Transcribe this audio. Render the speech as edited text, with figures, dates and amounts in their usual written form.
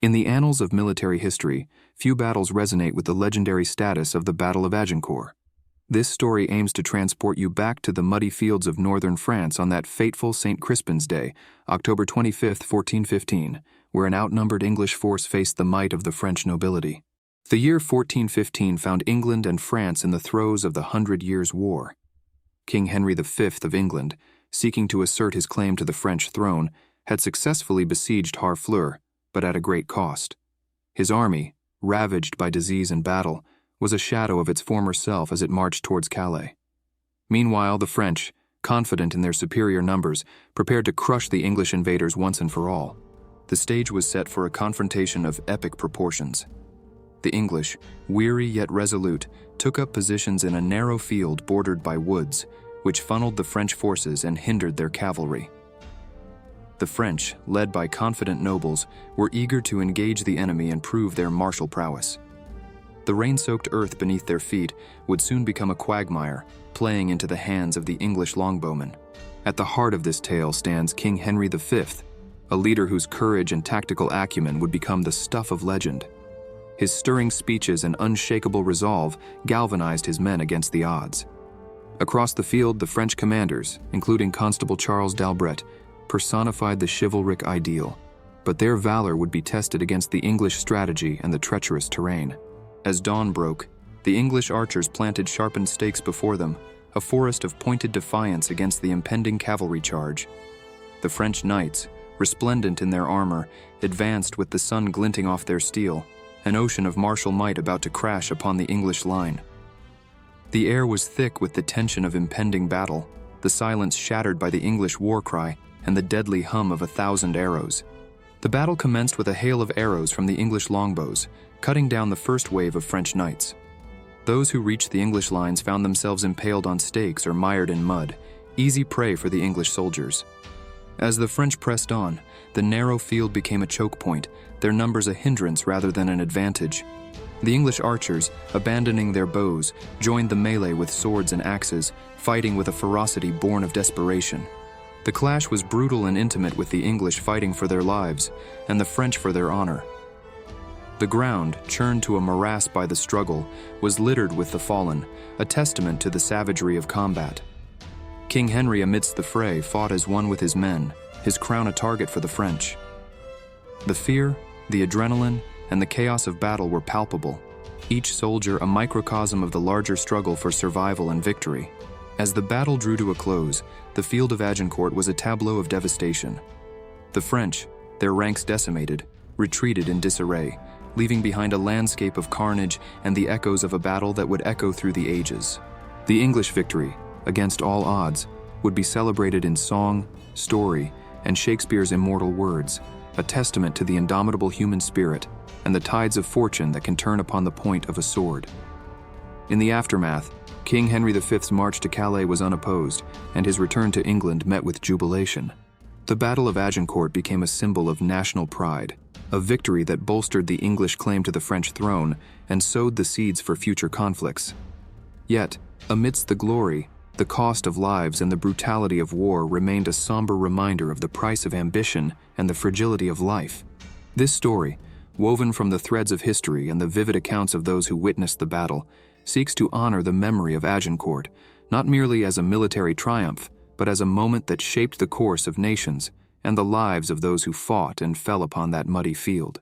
In the annals of military history, few battles resonate with the legendary status of the Battle of Agincourt. This story aims to transport you back to the muddy fields of northern France on that fateful St. Crispin's Day, October 25, 1415, where an outnumbered English force faced the might of the French nobility. The year 1415 found England and France in the throes of the 100 Years' War. King Henry V of England, seeking to assert his claim to the French throne, had successfully besieged Harfleur, but at a great cost. His army, ravaged by disease and battle, was a shadow of its former self as it marched towards Calais. Meanwhile, the French, confident in their superior numbers, prepared to crush the English invaders once and for all. The stage was set for a confrontation of epic proportions. The English, weary yet resolute, took up positions in a narrow field bordered by woods, which funneled the French forces and hindered their cavalry. The French, led by confident nobles, were eager to engage the enemy and prove their martial prowess. The rain-soaked earth beneath their feet would soon become a quagmire, playing into the hands of the English longbowmen. At the heart of this tale stands King Henry V, a leader whose courage and tactical acumen would become the stuff of legend. His stirring speeches and unshakable resolve galvanized his men against the odds. Across the field, the French commanders, including Constable Charles d'Albret, personified the chivalric ideal, but their valor would be tested against the English strategy and the treacherous terrain. As dawn broke, the English archers planted sharpened stakes before them, a forest of pointed defiance against the impending cavalry charge. The French knights, resplendent in their armor, advanced with the sun glinting off their steel, an ocean of martial might about to crash upon the English line. The air was thick with the tension of impending battle, the silence shattered by the English war cry and the deadly hum of 1,000 arrows. The battle commenced with a hail of arrows from the English longbows, cutting down the first wave of French knights. Those who reached the English lines found themselves impaled on stakes or mired in mud, easy prey for the English soldiers. As the French pressed on, the narrow field became a choke point, their numbers a hindrance rather than an advantage. The English archers, abandoning their bows, joined the melee with swords and axes, fighting with a ferocity born of desperation. The clash was brutal and intimate, with the English fighting for their lives and the French for their honor. The ground, churned to a morass by the struggle, was littered with the fallen, a testament to the savagery of combat. King Henry, amidst the fray, fought as one with his men, his crown a target for the French. The fear, the adrenaline, and the chaos of battle were palpable, each soldier a microcosm of the larger struggle for survival and victory. As the battle drew to a close, the field of Agincourt was a tableau of devastation. The French, their ranks decimated, retreated in disarray, leaving behind a landscape of carnage and the echoes of a battle that would echo through the ages. The English victory, against all odds, would be celebrated in song, story, and Shakespeare's immortal words, a testament to the indomitable human spirit and the tides of fortune that can turn upon the point of a sword. In the aftermath, King Henry V's march to Calais was unopposed, and his return to England met with jubilation. The Battle of Agincourt became a symbol of national pride, a victory that bolstered the English claim to the French throne and sowed the seeds for future conflicts. Yet, amidst the glory, the cost of lives and the brutality of war remained a somber reminder of the price of ambition and the fragility of life. This story, woven from the threads of history and the vivid accounts of those who witnessed the battle, seeks to honor the memory of Agincourt, not merely as a military triumph, but as a moment that shaped the course of nations and the lives of those who fought and fell upon that muddy field.